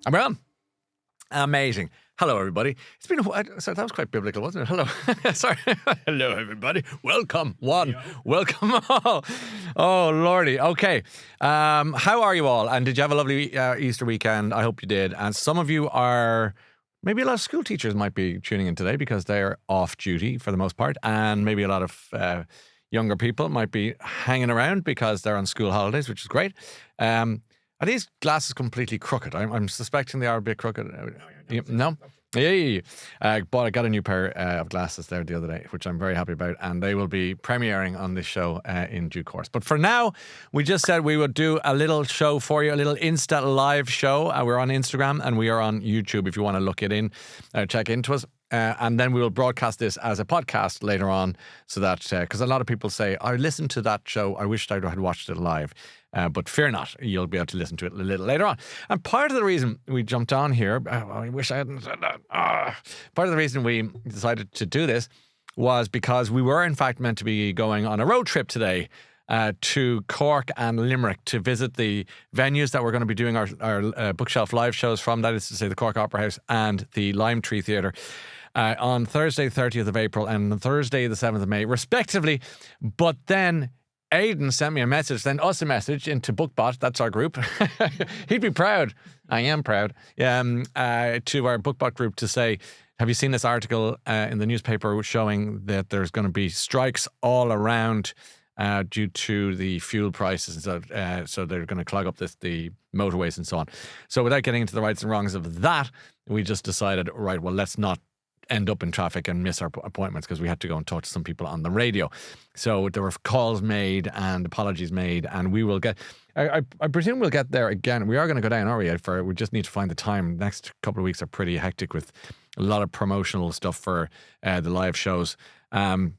I'm on. Amazing. Hello, everybody. It's been a while. Sorry, that was quite biblical, wasn't it? Hello. Sorry. Hello, everybody. Welcome, one. Yo. Welcome all. Oh, Lordy. Okay. How are you all? And did you have a lovely Easter weekend? I hope you did. And some of you are... Maybe a lot of school teachers might be tuning in today because they're off duty for the most part. And maybe a lot of younger people might be hanging around because they're on school holidays, which is great. Are these glasses completely crooked? I'm suspecting they are a bit crooked. No? Yeah. I got a new pair of glasses there the other day, which I'm very happy about, and they will be premiering on this show in due course. But for now, we just said we would do a little show for you, a little Insta live show. We're on Instagram and we are on YouTube if you want to look it in, check into us. And then we will broadcast this as a podcast later on so that, because a lot of people say, I listened to that show, I wished I had watched it live. But fear not, you'll be able to listen to it a little later on. And part of the reason we jumped on here, I wish I hadn't said that. Part of the reason we decided to do this was because we were in fact meant to be going on a road trip today to Cork and Limerick to visit the venues that we're going to be doing our Bookshelf live shows from. That is to say the Cork Opera House and the Lime Tree Theatre. On Thursday, 30th of April and Thursday, the 7th of May, respectively. But then Aidan sent me a message, sent us a message into BookBot, that's our group. He'd be proud. I am proud. To our BookBot group to say, have you seen this article in the newspaper showing that there's going to be strikes all around due to the fuel prices? So they're going to clog up the motorways and so on. So without getting into the rights and wrongs of that, we just decided, right, well, let's not end up in traffic and miss our appointments because we had to go and talk to some people on the radio. So there were calls made and apologies made, and we will get... I presume we'll get there again. We are going to go down, are we? We just need to find the time. Next couple of weeks are pretty hectic with a lot of promotional stuff for the live shows and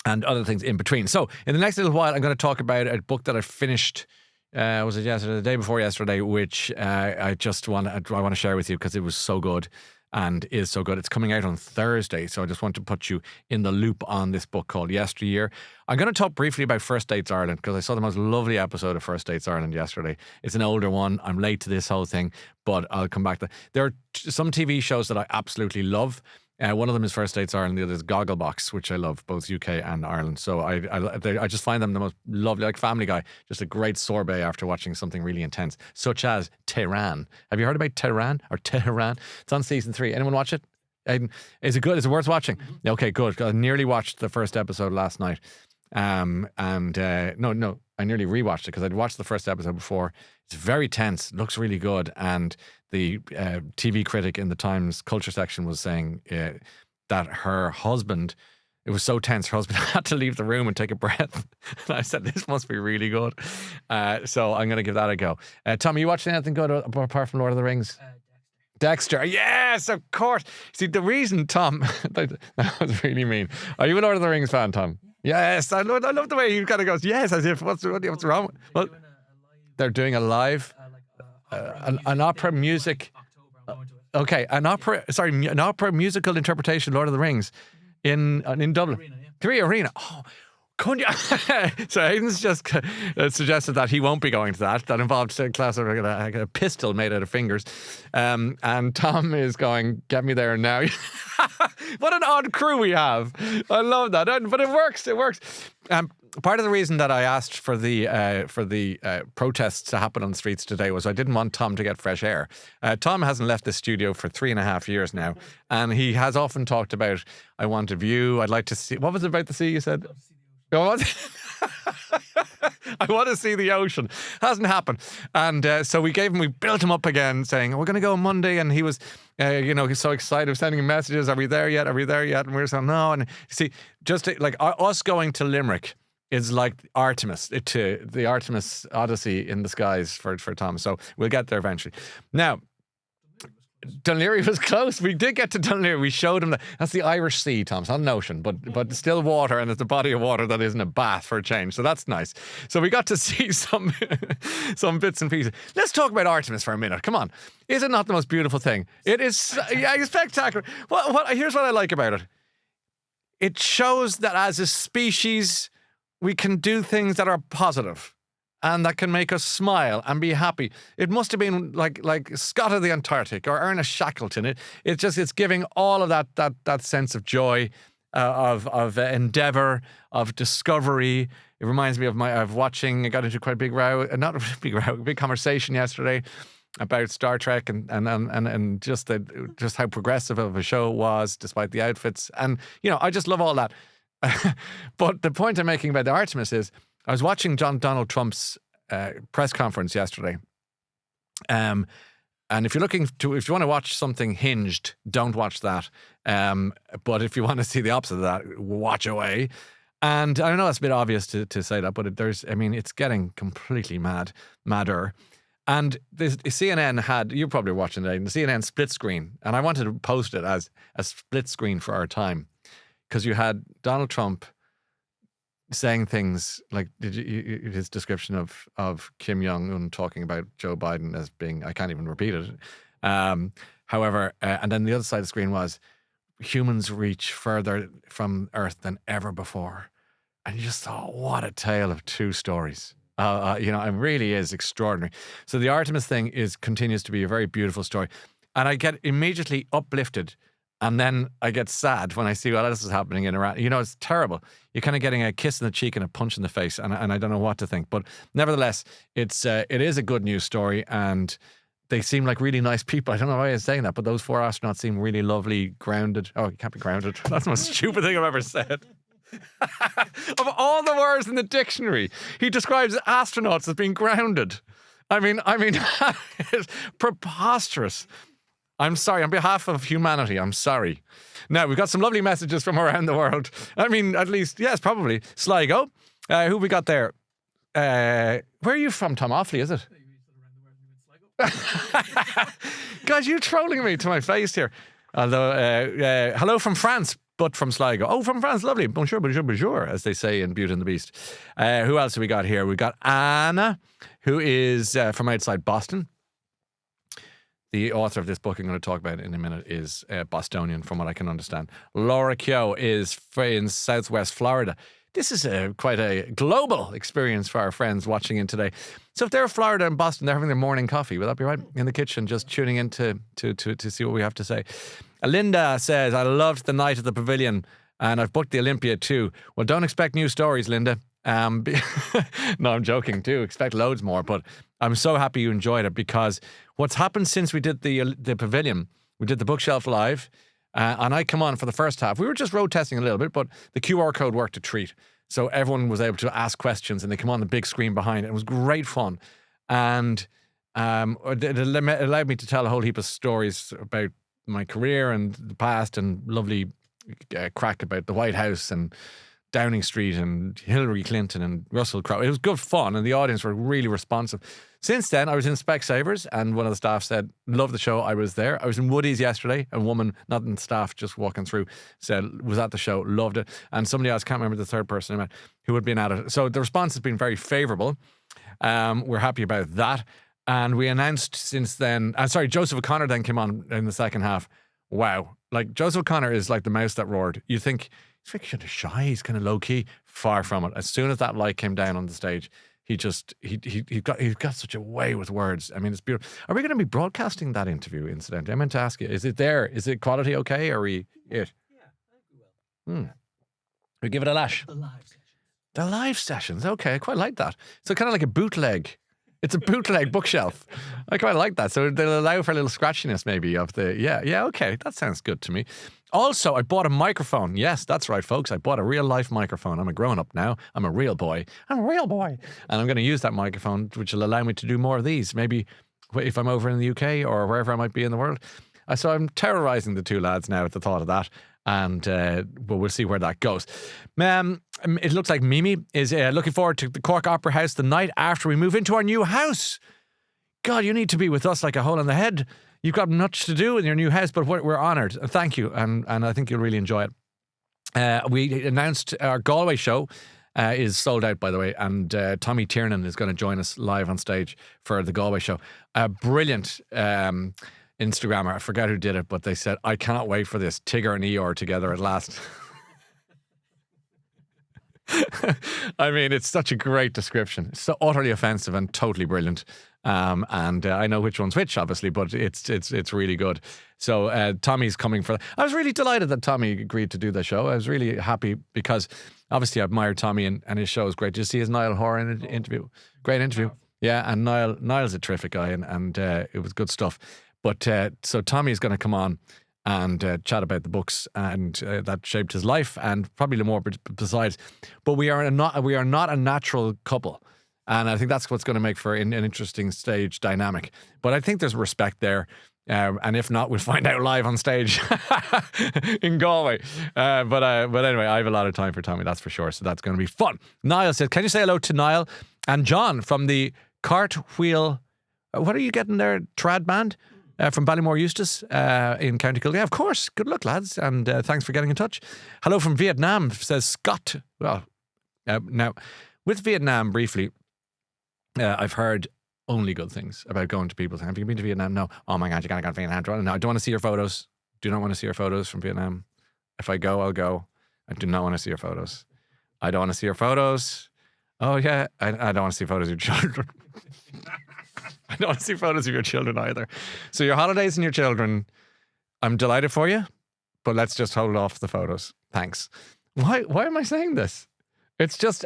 other things in between. So in the next little while, I'm going to talk about a book that I finished... was it yesterday? The day before yesterday, which I want to share with you because it was so good. And is so good. It's coming out on Thursday, so I just want to put you in the loop on this book called Yesteryear. I'm going to talk briefly about First Dates Ireland because I saw the most lovely episode of First Dates Ireland yesterday. It's an older one. I'm late to this whole thing, but I'll come back to that. There are some TV shows that I absolutely love. One of them is First Dates Ireland, the other is Gogglebox, which I love, both UK and Ireland. So I just find them the most lovely, like Family Guy, just a great sorbet after watching something really intense, such as Tehran. Have you heard about Tehran or Tehran? It's on season 3. Anyone watch it? Is it good? Is it worth watching? Mm-hmm. Okay, good. I nearly watched the first episode last night. I nearly rewatched it because I'd watched the first episode before. It's very tense, looks really good, and the TV critic in the Times culture section was saying that her husband, it was so tense, her husband had to leave the room and take a breath. And I said, this must be really good. So I'm going to give that a go. Tom, are you watching anything good apart from Lord of the Rings? Dexter, yes, of course. See, the reason, Tom, that was really mean. Are you a Lord of the Rings fan, Tom? Yes, I love the way he kind of goes, yes, as if, what's wrong? Well, they're doing a live, an opera music, an opera musical interpretation of Lord of the Rings in Dublin. Arena. Oh, couldn't you? So Aidan's just suggested that he won't be going to that. That involved a class of a pistol made out of fingers. And Tom is going, get me there now. What an odd crew we have. I love that. But it works. Part of the reason that I asked for the protests to happen on the streets today was I didn't want Tom to get fresh air. Tom hasn't left the studio for 3.5 years now, and he has often talked about, I want a view, I'd like to see... What was it about the sea you said? I want to see the ocean. Hasn't happened. And so we built him up again saying, we're going to go on Monday. And he was, he's so excited, sending him messages. Are we there yet? And we were saying, no. And you see, just like us going to Limerick is like Artemis, the Artemis Odyssey in the skies for Tom. So we'll get there eventually. Now, Dunleary was close. We did get to Dunleary. We showed him that's the Irish Sea, Tom. It's not an ocean, but still water, and it's a body of water that isn't a bath for a change. So that's nice. So we got to see some bits and pieces. Let's talk about Artemis for a minute. Come on. Is it not the most beautiful thing? It is spectacular. Here's what I like about it. It shows that as a species, we can do things that are positive. and that can make us smile and be happy. It must have been like Scott of the Antarctic or Ernest Shackleton. It's giving all of that sense of joy, of endeavor, of discovery. It reminds me of watching. I got into quite a big row, not a big row, a big conversation yesterday about Star Trek and just how progressive of a show it was, despite the outfits. And I just love all that. But the point I'm making about the Artemis is, I was watching Donald Trump's press conference yesterday. And if you want to watch something hinged, don't watch that. But if you want to see the opposite of that, watch away. And I know it's a bit obvious to say that, but it's getting completely madder. And the CNN had, you're probably watching it, the CNN split screen. And I wanted to post it as a split screen for our time. Because you had Donald Trump saying things like his description of Kim Jong-un talking about Joe Biden as being, I can't even repeat it. However, and then the other side of the screen was, humans reach further from Earth than ever before. And you just thought, what a tale of two stories. It really is extraordinary. So the Artemis thing continues to be a very beautiful story. And I get immediately uplifted. And then I get sad when I see what else is happening in Iran. It's terrible. You're kind of getting a kiss in the cheek and a punch in the face, and I don't know what to think. But nevertheless, it is a good news story, and they seem like really nice people. I don't know why I'm saying that, but those 4 astronauts seem really lovely, grounded. Oh, you can't be grounded. That's the most stupid thing I've ever said. Of all the words in the dictionary, he describes astronauts as being grounded. I mean, it's preposterous. I'm sorry. On behalf of humanity, I'm sorry. Now, we've got some lovely messages from around the world. At least, yes, probably. Sligo. Who we got there? Where are you from, Tom Offley, is it? Guys, you trolling me to my face here. Although, hello from France, but from Sligo. Oh, from France, lovely. Bonjour, bonjour, bonjour, as they say in Beauty and the Beast. Who else have we got here? We got Anna, who is from outside Boston. The author of this book I'm going to talk about in a minute is Bostonian, from what I can understand. Laura Keogh is in Southwest Florida. This is quite a global experience for our friends watching in today. So if they're in Florida and Boston, they're having their morning coffee. Will that be right? In the kitchen, just tuning in to see what we have to say. Linda says, I loved the night at the Pavilion and I've booked the Olympia too. Well, don't expect new stories, Linda. No, I'm joking too. Expect loads more, but I'm so happy you enjoyed it, because what's happened since we did the Pavilion, we did the Bookshelf Live, and I come on for the first half. We were just road testing a little bit, but the QR code worked a treat. So everyone was able to ask questions and they come on the big screen behind it. It was great fun. And it allowed me to tell a whole heap of stories about my career and the past, and lovely crack about the White House and Downing Street and Hillary Clinton and Russell Crowe. It was good fun, and the audience were really responsive. Since then, I was in Specsavers, and one of the staff said, love the show. I was there. I was in Woody's yesterday. A woman, not in staff, just walking through, said, was at the show, loved it. And somebody else, can't remember the third person I met, who had been at it. So the response has been very favourable. We're happy about that. And we announced since then, Joseph O'Connor then came on in the second half. Wow. Like, Joseph O'Connor is like the mouse that roared. You think, he's kind of shy, he's kind of low-key. Far from it. As soon as that light came down on the stage, he got such a way with words. I mean, it's beautiful. Are we going to be broadcasting that interview, incidentally? I meant to ask you, is it there? Is it quality okay? Or are we it? Yeah, I think we will. We give it a lash. The live sessions. The live sessions. Okay, I quite like that. So kind of like a bootleg. It's a bootleg bookshelf. I quite like that. So they'll allow for a little scratchiness maybe of the, yeah, okay. That sounds good to me. Also, I bought a microphone. Yes, that's right, folks. I bought a real life microphone. I'm a grown-up now. I'm a real boy. I'm a real boy. And I'm going to use that microphone, which will allow me to do more of these. Maybe if I'm over in the UK or wherever I might be in the world. So I'm terrorising the two lads now at the thought of that. And but we'll see where that goes. It looks like Mimi is looking forward to the Cork Opera House the night after we move into our new house. God, you need to be with us like a hole in the head. You've got much to do in your new house, but we're honoured. Thank you, and I think you'll really enjoy it. We announced our Galway show is sold out, by the way, and Tommy Tiernan is going to join us live on stage for the Galway show. A brilliant Instagrammer, I forget who did it, but they said, I cannot wait for this. Tigger and Eeyore together at last. I mean, it's such a great description. It's so utterly offensive and totally brilliant. And I know which one's which, obviously, but it's really good. So Tommy's coming for. I was really delighted that Tommy agreed to do the show. I was really happy because obviously I admired Tommy and his show is great. Did you see his Niall Horan interview? Great interview. Yeah, and Niall's a terrific guy, and it was good stuff. But so Tommy is going to come on and chat about the books and that shaped his life, and probably more besides. But we are not a natural couple. And I think that's what's going to make for an interesting stage dynamic. But I think there's respect there. And if not, we'll find out live on stage in Galway. But anyway, I have a lot of time for Tommy, that's for sure. So that's going to be fun. Niall said, can you say hello to Niall and John from the Cartwheel, what are you getting there, trad band? From Ballymore Eustace in County Kildare. Yeah, of course. Good luck, lads. And thanks for getting in touch. Hello from Vietnam, says Scott. Well, now, with Vietnam, briefly, I've heard only good things about going to people's. Have you been to Vietnam? No. Oh my God, you gotta go to Vietnam. No, I don't want to see your photos. Do not want to see your photos from Vietnam. If I go, I'll go. I do not want to see your photos. I don't want to see your photos. Oh yeah, I don't want to see photos of your children. I don't want to see photos of your children either. So your holidays and your children, I'm delighted for you, but let's just hold off the photos. Thanks. Why am I saying this? It's just,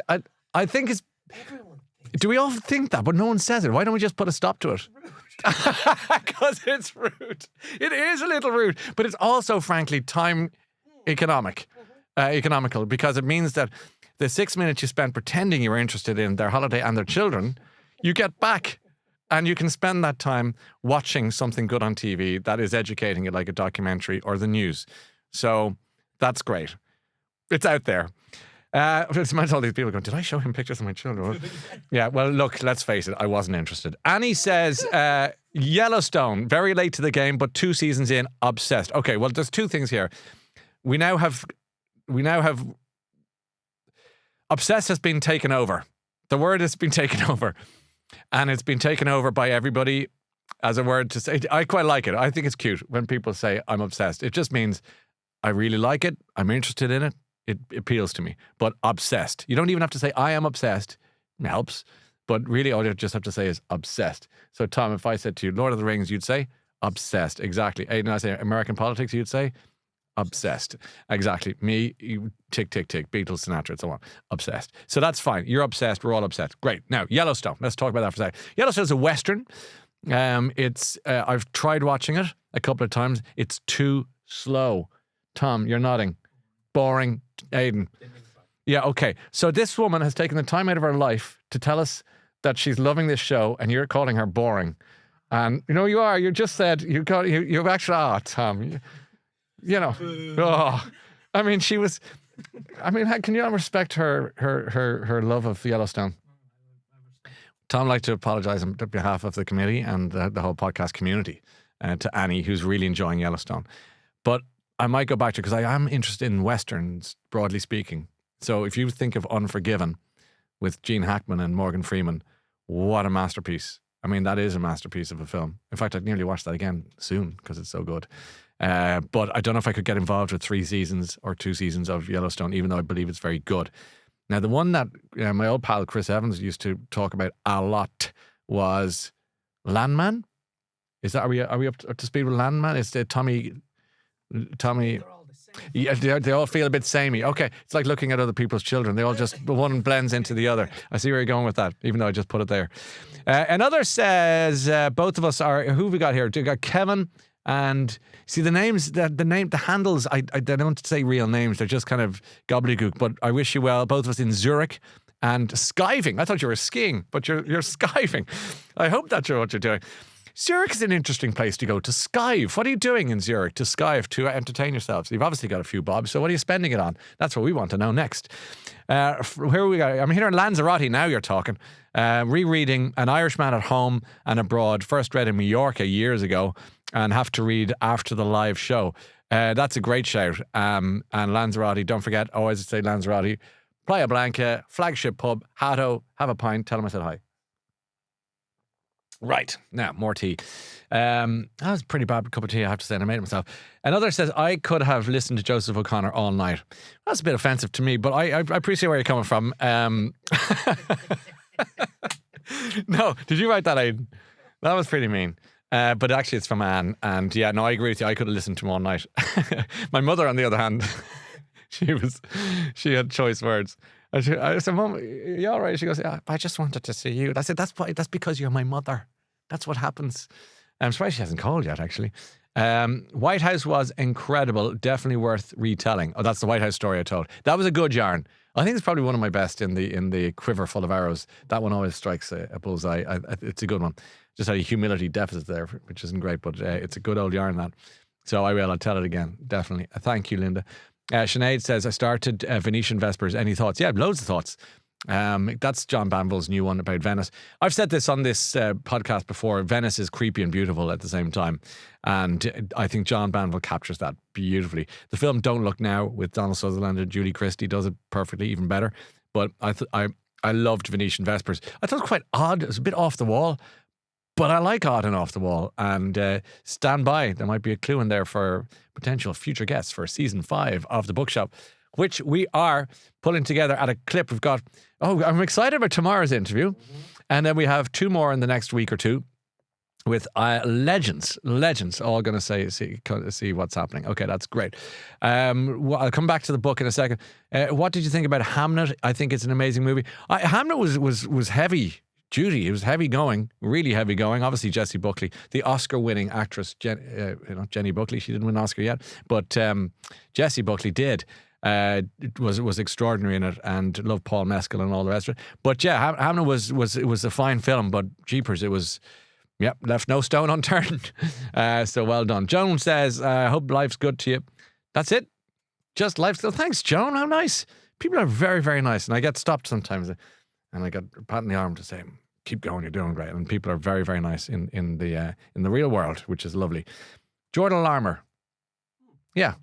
I think it's... Everyone thinks. Do we all think that? But no one says it. Why don't we just put a stop to it? Because it's rude. It is a little rude, but it's also, frankly, time economical, because it means that the 6 minutes you spent pretending you were interested in their holiday and their children, you get back. And you can spend that time watching something good on TV that is educating it, like a documentary or the news. So that's great. It's out there. It's meant all these people going, did I show him pictures of my children? Yeah, well, look, let's face it, I wasn't interested. Annie says, Yellowstone, very late to the game, but 2 seasons in, obsessed. Okay, well, there's 2 things here. We now have, obsessed has been taken over. The word has been taken over. And it's been taken over by everybody as a word to say. I quite like it. I think it's cute when people say I'm obsessed. It just means I really like it. I'm interested in it. It appeals to me. But obsessed. You don't even have to say I am obsessed. It helps. But really all you just have to say is obsessed. So Tom, if I said to you Lord of the Rings, you'd say obsessed. Exactly. And I say American politics, you'd say obsessed. Exactly. Me, you, tick, tick, tick, Beatles, Sinatra, and so on. Obsessed. So that's fine. You're obsessed. We're all obsessed. Great. Now, Yellowstone. Let's talk about that for a second. Yellowstone is a Western. I've tried watching it a couple of times. It's too slow. Tom, you're nodding. Boring. Aidan. Yeah, okay. So this woman has taken the time out of her life to tell us that she's loving this show, and you're calling her boring. And you know you are. You just said you've actually. Tom. You know, I mean, she was. I mean, can you not respect her love of Yellowstone? Tom, I'd like to apologise on behalf of the committee and the whole podcast community to Annie, who's really enjoying Yellowstone. But I might go back to, because I am interested in westerns, broadly speaking. So if you think of Unforgiven with Gene Hackman and Morgan Freeman, what a masterpiece! I mean, that is a masterpiece of a film. In fact, I'd nearly watch that again soon because it's so good. But I don't know if I could get involved with 3 seasons or 2 seasons of Yellowstone, even though I believe it's very good. Now, the one that my old pal Chris Evans used to talk about a lot was Landman. Is that are we up to speed with Landman? It's Tommy. They're all the same. Yeah, they all feel a bit samey. Okay, it's like looking at other people's children. They all just one blends into the other. I see where you're going with that, even though I just put it there. Another says both of us are. Who have we got here? We got Kevin. And see the names, the handles, I don't say real names. They're just kind of gobbledygook. But I wish you well, both of us in Zurich and skiving. I thought you were skiing, but you're skiving. I hope that's what you're doing. Zurich is an interesting place to go to skive. What are you doing in Zurich to skive, to entertain yourselves? You've obviously got a few bobs, so what are you spending it on? That's what we want to know next. Where are we going? I'm here in Lanzarote now, you're talking. Rereading An Irishman at Home and Abroad, first read in Mallorca years ago, and have to read after the live show. That's a great shout. And Lanzarote, don't forget, always say Lanzarote, Playa Blanca, flagship pub, Hato, have a pint, tell them I said hi. Right. Now, more tea. That was a pretty bad cup of tea, I have to say, and I made it myself. Another says, I could have listened to Joseph O'Connor all night. That's a bit offensive to me, but I appreciate where you're coming from. No, did you write that, Aidan? That was pretty mean. But actually, it's from Anne. And yeah, no, I agree with you. I could have listened to him all night. My mother, on the other hand, she had choice words. I said, Mum, you all right? She goes, yeah, I just wanted to see you. I said, that's because you're my mother. That's what happens. I'm surprised she hasn't called yet, actually. White House was incredible. Definitely worth retelling. Oh, that's the White House story I told. That was a good yarn. I think it's probably one of my best in the quiver full of arrows. That one always strikes a bullseye. It's a good one. Just had a humility deficit there, which isn't great, but it's a good old yarn, that. So I'll tell it again, definitely. Thank you, Linda. Sinead says, I started Venetian Vespers. Any thoughts? Yeah, loads of thoughts. That's John Banville's new one about Venice. I've said this on this podcast before. Venice is creepy and beautiful at the same time. And I think John Banville captures that beautifully. The film Don't Look Now with Donald Sutherland and Julie Christie does it perfectly, even better. But I loved Venetian Vespers. I thought it was quite odd. It was a bit off the wall. But I like odd and off the wall. And stand by. There might be a clue in there for potential future guests for season 5 of The Bookshop, which we are pulling together at a clip. We've got, I'm excited about tomorrow's interview. Mm-hmm. And then we have 2 more in the next week or 2 with legends, all going to see what's happening. Okay, that's great. I'll come back to the book in a second. What did you think about Hamnet? I think it's an amazing movie. Hamnet was heavy duty. It was heavy going, really heavy going. Obviously, Jessie Buckley, the Oscar-winning actress, Jenny Buckley. She didn't win an Oscar yet, but Jessie Buckley did. It was extraordinary in it, and loved Paul Mescal and all the rest of it. But yeah, Hamlet was a fine film, but jeepers, it was. Yep, left no stone unturned. So well done. Joan says, I hope life's good to you. That's it. Just life's good. Thanks, Joan. How nice. People are very, very nice. And I get stopped sometimes and I get a pat on the arm to say, keep going, you're doing great. And people are very, very nice in the real world, which is lovely. Jordan Larmer. Yeah.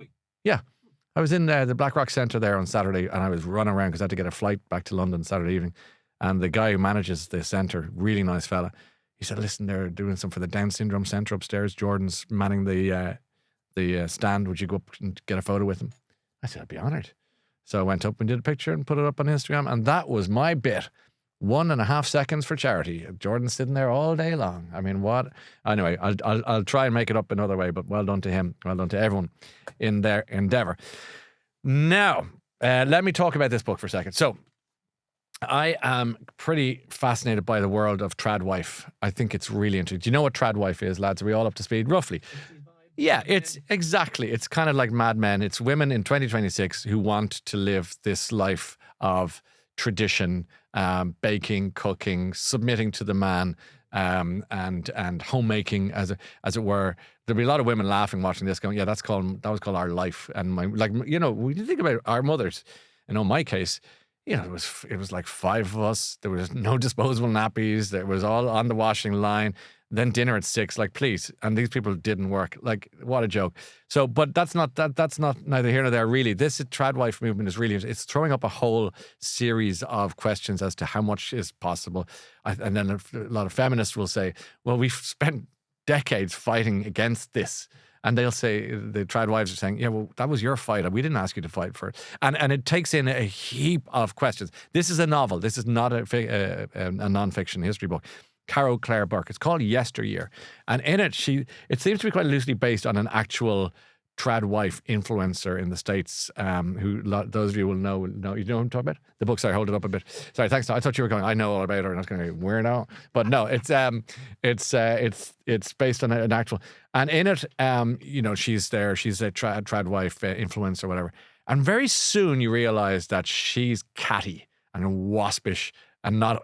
I was in the Blackrock Centre there on Saturday, and I was running around because I had to get a flight back to London Saturday evening. And the guy who manages the centre, really nice fella, he said, listen, they're doing something for the Down Syndrome Centre upstairs. Jordan's manning the stand. Would you go up and get a photo with him? I said, I'd be honoured. So I went up and did a picture and put it up on Instagram. And that was my bit. 1.5 seconds for charity. Jordan's sitting there all day long. I mean, what? Anyway, I'll try and make it up another way, but well done to him. Well done to everyone in their endeavour. Now, let me talk about this book for a second. So, I am pretty fascinated by the world of tradwife. I think it's really interesting. Do you know what tradwife is, lads? Are we all up to speed? Roughly. Yeah, it's exactly. It's kind of like Mad Men. It's women in 2026 who want to live this life of tradition, baking, cooking, submitting to the man, and homemaking, as it were. There'll be a lot of women laughing watching this, going, "Yeah, that was called our life." And when you think about our mothers, my case. It was like 5 of us. There was no disposable nappies. There was all on the washing line. Then dinner at 6. Like, please. And these people didn't work. Like, what a joke. So, but that's not neither here nor there. Really, this tradwife movement is really, it's throwing up a whole series of questions as to how much is possible. And then a lot of feminists will say, well, we've spent decades fighting against this. And they'll say, the tradwives are saying, yeah, well, that was your fight. We didn't ask you to fight for it. And it takes in a heap of questions. This is a novel. This is not a non-fiction history book. Caro Claire Burke. It's called Yesteryear. And in it, it seems to be quite loosely based on an actual tradwife influencer in the States, who those of you will know. You know what I'm talking about? The book, sorry, hold it up a bit. Sorry, thanks. I thought you were going, I know all about her, and I was going, where now? But no, it's based on an actual, and in it, she's there, she's a tradwife influencer or whatever. And very soon you realize that she's catty and waspish and not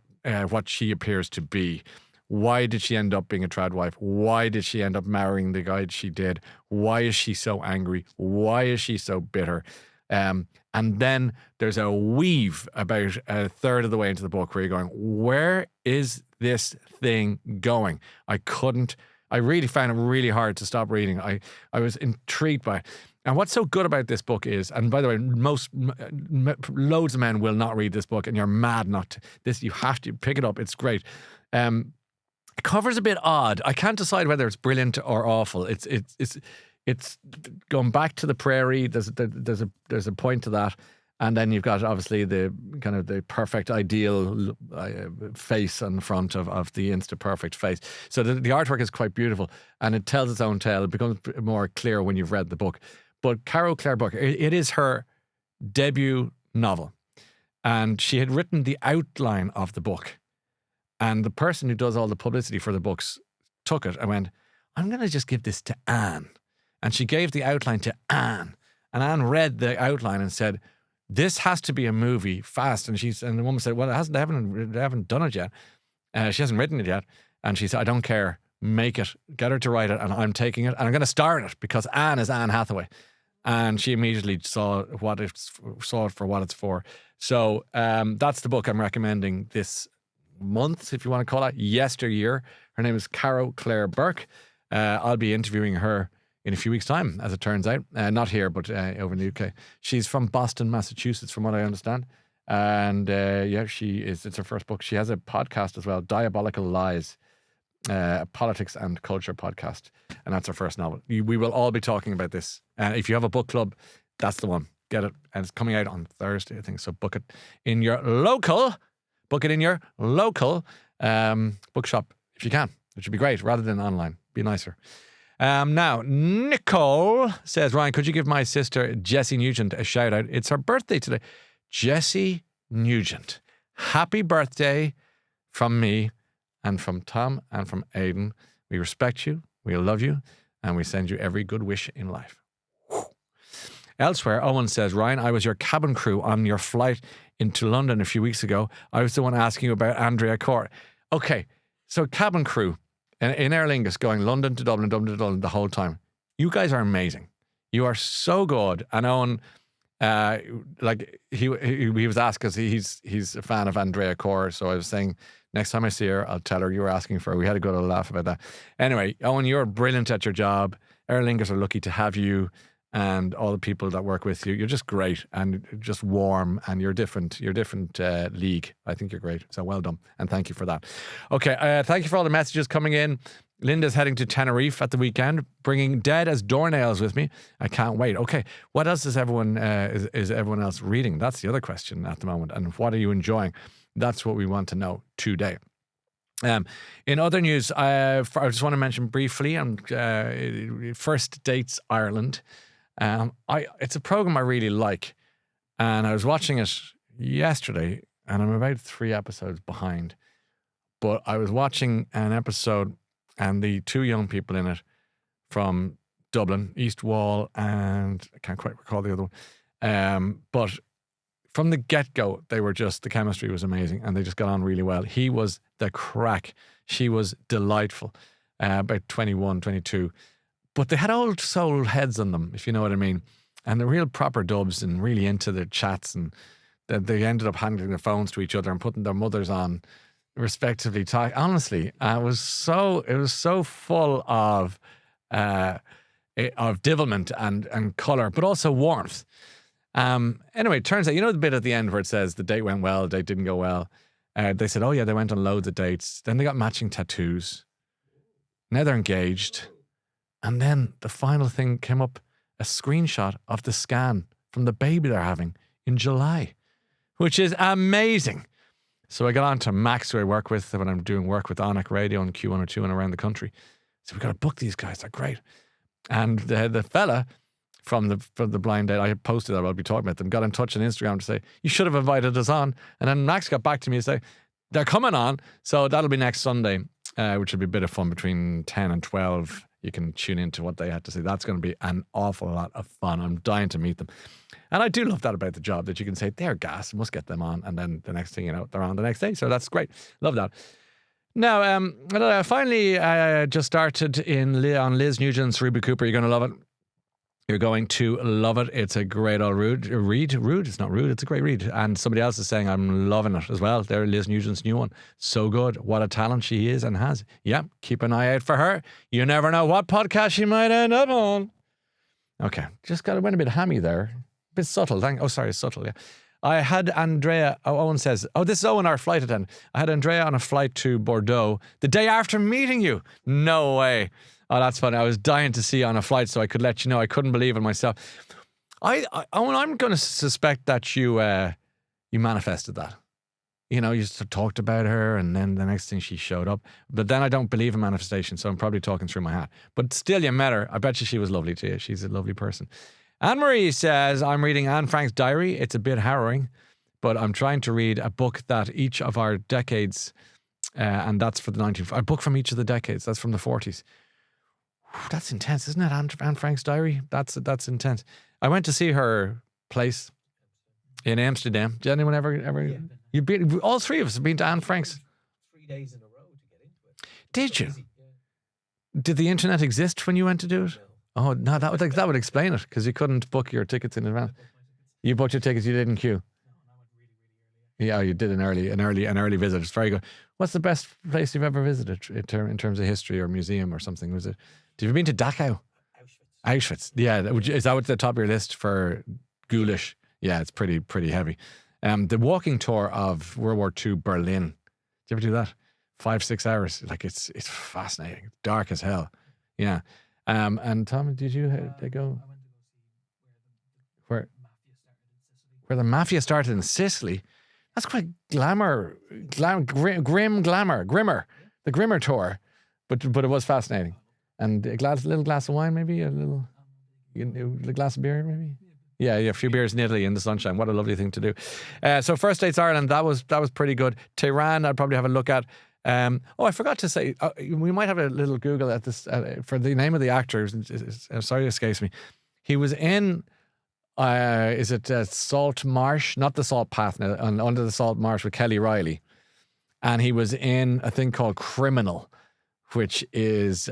what she appears to be. Why did she end up being a tradwife? Why did she end up marrying the guy she did? Why is she so angry? Why is she so bitter? And then there's a weave about a third of the way into the book where you're going, where is this thing going? I really found it really hard to stop reading. I was intrigued by it. And what's so good about this book is, and by the way, loads of men will not read this book, and you're mad not to. You have to pick it up. It's great. Cover's a bit odd. I can't decide whether it's brilliant or awful. It's going back to the prairie. There's a point to that, and then you've got obviously the kind of the perfect ideal face on the front of the Insta perfect face. So the artwork is quite beautiful, and it tells its own tale. It becomes more clear when you've read the book. But Caro Claire Burke, it is her debut novel, and she had written the outline of the book. And the person who does all the publicity for the books took it and went, I'm going to just give this to Anne. And she gave the outline to Anne. And Anne read the outline and said, this has to be a movie fast. And the woman said, well, they haven't done it yet. She hasn't written it yet. And she said, I don't care. Make it. Get her to write it. And I'm taking it. And I'm going to star in it because Anne is Anne Hathaway. And she immediately saw it for what it's for. So that's the book I'm recommending this month, if you want to call it, Yesteryear. Her name is Caro Claire Burke. I'll be interviewing her in a few weeks' time, as it turns out. Not here, but over in the UK. She's from Boston, Massachusetts, from what I understand. And it's her first book. She has a podcast as well, Diabolical Lies, a politics and culture podcast. And that's her first novel. We will all be talking about this. If you have a book club, that's the one. Get it. And it's coming out on Thursday, I think. So book it in your local bookshop if you can, which would be great, rather than online. Be nicer. Now, Nicole says, Ryan, could you give my sister Jessie Nugent a shout out? It's her birthday today. Jessie Nugent, happy birthday from me and from Tom and from Aidan. We respect you, we love you, and we send you every good wish in life. Elsewhere, Owen says, Ryan, I was your cabin crew on your flight into London a few weeks ago. I was the one asking you about Andrea Corr. Okay, so cabin crew in Aer Lingus going London to Dublin the whole time. You guys are amazing. You are so good. And Owen, he was asked because he's a fan of Andrea Corr. So I was saying, next time I see her, I'll tell her you were asking for her. We had a good laugh about that. Anyway, Owen, you're brilliant at your job. Aer Lingus are lucky to have you. And all the people that work with you, you're just great and just warm, and you're different. You're different league. I think you're great. So well done, and thank you for that. Okay, thank you for all the messages coming in. Linda's heading to Tenerife at the weekend, bringing Dead as Doornails with me. I can't wait. Okay, what else is everyone else reading? That's the other question at the moment. And what are you enjoying? That's what we want to know today. In other news, I just want to mention briefly First Dates Ireland. It's a program I really like, and I was watching it yesterday, and I'm about 3 episodes behind. But I was watching an episode, and the 2 young people in it from Dublin, East Wall, and I can't quite recall the other one. But from the get-go, the chemistry was amazing, and they just got on really well. He was the crack. She was delightful, about 21, 22. But they had old soul heads on them, if you know what I mean. And they're real proper dubs and really into their chats. And they ended up handing their phones to each other and putting their mothers on, respectively. Honestly, it was so full of devilment and colour, but also warmth. Anyway, it turns out, you know the bit at the end where it says the date went well, the date didn't go well. They said, oh yeah, they went on loads of dates. Then they got matching tattoos. Now they're engaged. And then the final thing came up, a screenshot of the scan from the baby they're having in July, which is amazing. So I got on to Max, who I work with when I'm doing work with Onic Radio and Q102 and around the country. So we got to book these guys. They're great. And the fella from the blind date, I posted that I'll be talking about them, got in touch on Instagram to say, you should have invited us on. And then Max got back to me and say, they're coming on. So that'll be next Sunday, which will be a bit of fun between 10 and 12. You can tune into what they had to say. That's going to be an awful lot of fun. I'm dying to meet them. And I do love that about the job, that you can say, they're gas, must get them on. And then the next thing you know, they're on the next day. So that's great. Love that. Now, finally, just started on Liz Nugent's Ruby Cooper. You're going to love it. You're going to love it. It's a great old read. It's not rude. It's a great read. And somebody else is saying, I'm loving it as well. There, Liz Nugent's new one. So good. What a talent she is and has. Yeah, keep an eye out for her. You never know what podcast she might end up on. Okay, just went a bit hammy there. A bit subtle. Subtle, yeah. I had Andrea, Owen says, this is Owen, our flight attendant. I had Andrea on a flight to Bordeaux the day after meeting you. No way. Oh, that's funny. I was dying to see you on a flight so I could let you know. I couldn't believe it myself. Owen, I'm going to suspect that you manifested that. You know, you just talked about her and then the next thing she showed up. But then I don't believe in manifestation, so I'm probably talking through my hat. But still, you met her. I bet you she was lovely to you. She's a lovely person. Anne-Marie says, I'm reading Anne Frank's diary. It's a bit harrowing, but I'm trying to read a book that each of our decades, and that's for the a book from each of the decades. That's from the 40s. That's intense, isn't it, Anne Frank's diary? That's intense. I went to see her place in Amsterdam. Did anyone ever? Yeah. You've been, all three of us have been to Anne Frank's. 3 days in a row to get into it. Did you? Easy, Did the internet exist when you went to do it? No. Oh no, that would explain it because you couldn't book your tickets in advance. You bought your tickets, you didn't queue. Yeah, you did an early visit. It's very good. What's the best place you've ever visited in terms of history or museum or something? Was it? Have you been to Dachau? Auschwitz. Yeah, is that at the top of your list for ghoulish? Yeah, it's pretty heavy. The walking tour of World War II Berlin. Did you ever do that? 5-6 hours. Like it's fascinating. Dark as hell. Yeah. And Tom, did you go? Where the mafia started in Sicily. That's quite grimmer. The Grimmer tour, but it was fascinating. And a little glass of wine, maybe a glass of beer, maybe. Yeah, a few beers in Italy in the sunshine. What a lovely thing to do. So First Dates Ireland, that was pretty good. Tehran, I'd probably have a look at. I forgot to say, we might have a little Google at this for the name of the actor. Sorry, it escapes me. He was in. Is it Salt Marsh? Not the Salt Path, now, Under the Salt Marsh with Kelly Riley. And he was in a thing called Criminal, which is...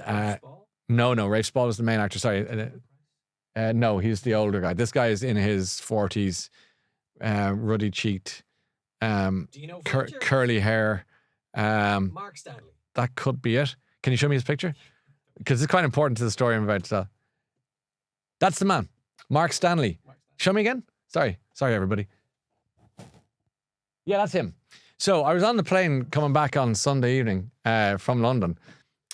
No, Rafe Spall was the main actor. Sorry. No, he's the older guy. This guy is in his 40s, ruddy-cheeked, Do you know curly hair. Mark Stanley? That could be it. Can you show me his picture? Because it's quite important to the story I'm about to tell. That's the man. Mark Stanley. Show me again. Sorry, everybody. Yeah, that's him. So I was on the plane coming back on Sunday evening from London,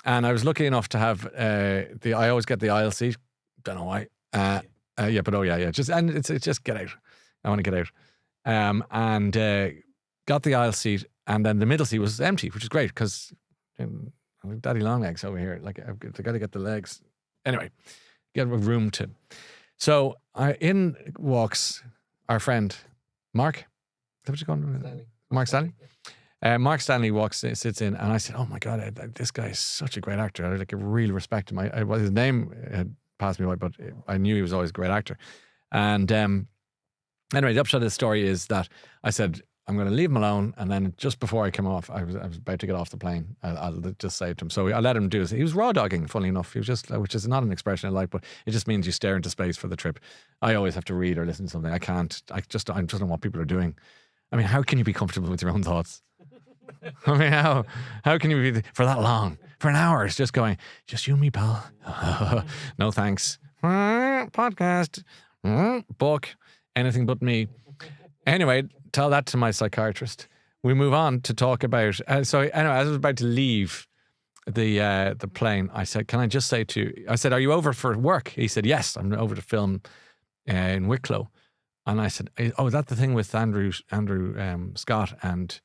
and I was lucky enough to have I always get the aisle seat. Don't know why. Just get out. I want to get out. And got the aisle seat, and then the middle seat was empty, which is great because daddy long legs over here. Like I've got to get the legs. Anyway, get a room to. So in walks our friend Mark. Is that what you call him? Stanley. Mark Stanley. Mark Stanley sits in, and I said, "Oh my God, this guy is such a great actor. I really respect him." His name had passed me by, but I knew he was always a great actor. And anyway, the upshot of the story is that I said, I'm going to leave him alone, and then just before I came off, I was about to get off the plane. I'll just say it to him. So I let him do it. He was raw dogging, funny enough. He was just, which is not an expression I like, but it just means you stare into space for the trip. I always have to read or listen to something. I can't. I just don't know what people are doing. I mean, how can you be comfortable with your own thoughts? I mean, how can you be for that long? For an hour, it's just going, just you and me, pal. No thanks. Podcast. Book. Anything but me. Anyway, tell that to my psychiatrist. We move on to talk about. So anyway, as I was about to leave the plane, I said, "Can I just say to you?" I said, "Are you over for work?" He said, "Yes, I'm over to film in Wicklow." And I said, "Oh, is that the thing with Andrew Scott and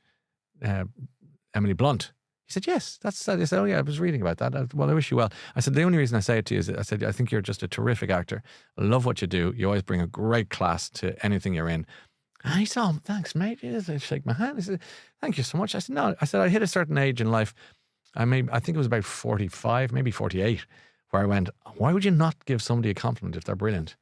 Emily Blunt?" He said, "Yes, that's that." I said, "Oh yeah, I was reading about that. Well, I wish you well." I said, "The only reason I say it to you is that," I said, "I think you're just a terrific actor. I love what you do. You always bring a great class to anything you're in." And he said, "Oh, thanks, mate." He just shake my hand. He said, "Thank you so much." I said, "No." I said, "I hit a certain age in life. I think it was about 45, maybe 48, where I went, why would you not give somebody a compliment if they're brilliant?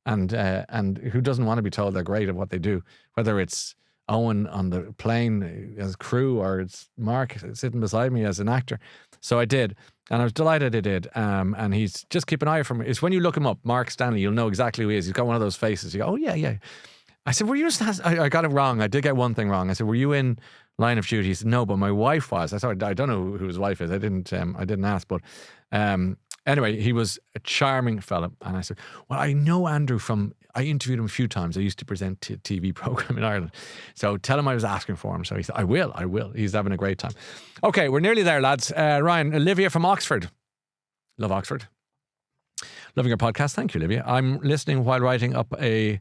And who doesn't want to be told they're great at what they do? Whether it's Owen on the plane as crew or it's Mark sitting beside me as an actor." So I did. And I was delighted I did. And he's just keep an eye for me. It's when you look him up, Mark Stanley, you'll know exactly who he is. He's got one of those faces. You go, "Oh yeah." I said, "Were you?" I got it wrong. I did get one thing wrong. I said, "Were you in Line of Duty?" He said, "No, but my wife was." I said, "I don't know who his wife is." I didn't ask, but Anyway, he was a charming fella. And I said, well, I know Andrew I interviewed him a few times. I used to present a TV program in Ireland. So tell him I was asking for him. So he said, I will. He's having a great time. Okay, we're nearly there, lads. Ryan, Olivia from Oxford. Love Oxford. Loving your podcast. Thank you, Olivia. I'm listening while writing up a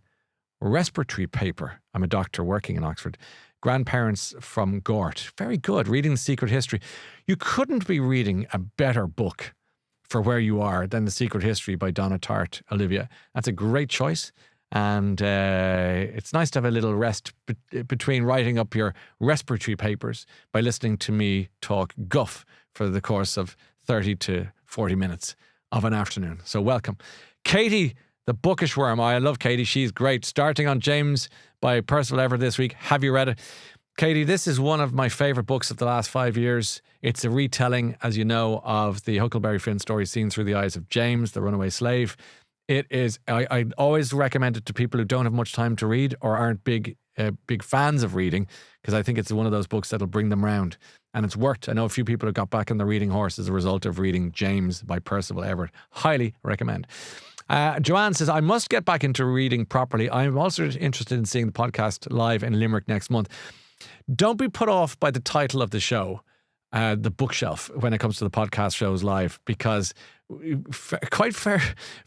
respiratory paper. I'm a doctor working in Oxford. Grandparents from Gort. Very good. Reading The Secret History. You couldn't be reading a better book for where you are than The Secret History by Donna Tartt, Olivia. That's a great choice. And it's nice to have a little rest between writing up your respiratory papers by listening to me talk guff for the course of 30 to 40 minutes of an afternoon. So welcome. Katie, the bookish worm. I love Katie. She's great. Starting on James by Percival Everett this week. Have you read it? Katie, this is one of my favourite books of the last 5 years. It's a retelling, as you know, of the Huckleberry Finn story seen through the eyes of James, the runaway slave. It is, I always recommend it to people who don't have much time to read or aren't big fans of reading, because I think it's one of those books that'll bring them round. And it's worked. I know a few people who got back on the reading horse as a result of reading James by Percival Everett. Highly recommend. Joanne says, I must get back into reading properly. I'm also interested in seeing the podcast live in Limerick next month. Don't be put off by the title of the show, The Bookshelf, when it comes to the podcast shows live, because quite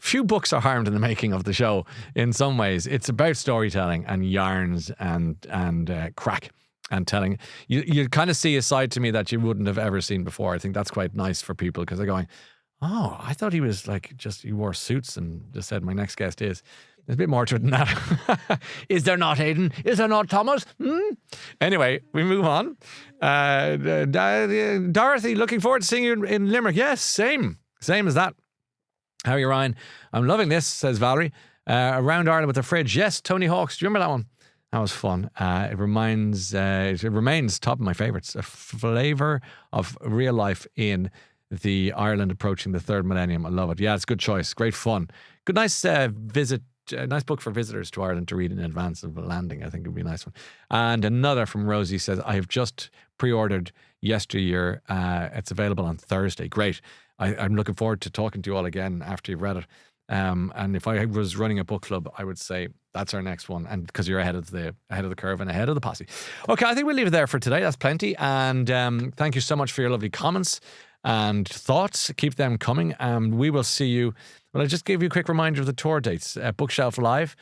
few books are harmed in the making of the show in some ways. It's about storytelling and yarns and crack and telling. You kind of see a side to me that you wouldn't have ever seen before. I think that's quite nice for people, because they're going, oh, I thought he was like he wore suits and just said, my next guest is. There's a bit more to it than that. Is there not, Aidan? Is there not, Thomas? Anyway, we move on. Dorothy, looking forward to seeing you in Limerick. Yes, same as that. How are you, Ryan? I'm loving this, says Valerie. Around Ireland with the fridge. Yes, Tony Hawk's. Do you remember that one? That was fun. It remains top of my favourites. A flavour of real life in the Ireland approaching the third millennium. I love it. Yeah, it's a good choice. Great fun. Good, nice visit. A nice book for visitors to Ireland to read in advance of a landing. I think it would be a nice one. And another from Rosie says, I have just pre-ordered Yesteryear. It's available on Thursday. Great. I'm looking forward to talking to you all again after you've read it. And if I was running a book club, I would say that's our next one. And because you're ahead of the curve and ahead of the posse. Okay, I think we'll leave it there for today. That's plenty. And thank you so much for your lovely comments and thoughts. Keep them coming. We will see you. Well, I just gave you a quick reminder of the tour dates. Bookshelf Live.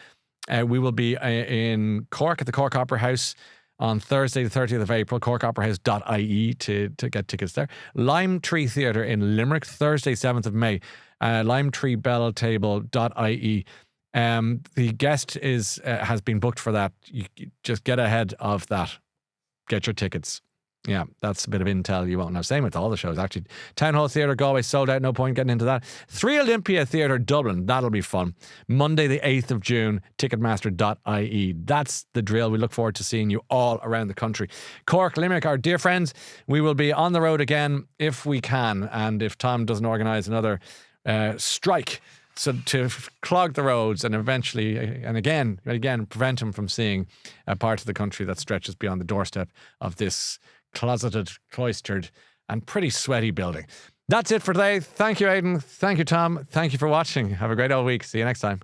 We will be in Cork at the Cork Opera House on Thursday, the 30th of April, corkoperahouse.ie to get tickets there. Lime Tree Theatre in Limerick, Thursday, 7th of May, limetreebelltable.ie. The guest has been booked for that. You just get ahead of that. Get your tickets. Yeah, that's a bit of intel you won't know. Same with all the shows, actually. Town Hall Theatre, Galway, sold out. No point getting into that. 3 Olympia Theatre, Dublin. That'll be fun. Monday, the 8th of June, ticketmaster.ie. That's the drill. We look forward to seeing you all around the country. Cork, Limerick, our dear friends, we will be on the road again if we can. And if Tom doesn't organise another strike, so to clog the roads and eventually, and again, prevent him from seeing a part of the country that stretches beyond the doorstep of this closeted, cloistered, and pretty sweaty building. That's it for today. Thank you, Aidan. Thank you, Tom. Thank you for watching. Have a great old week. See you next time.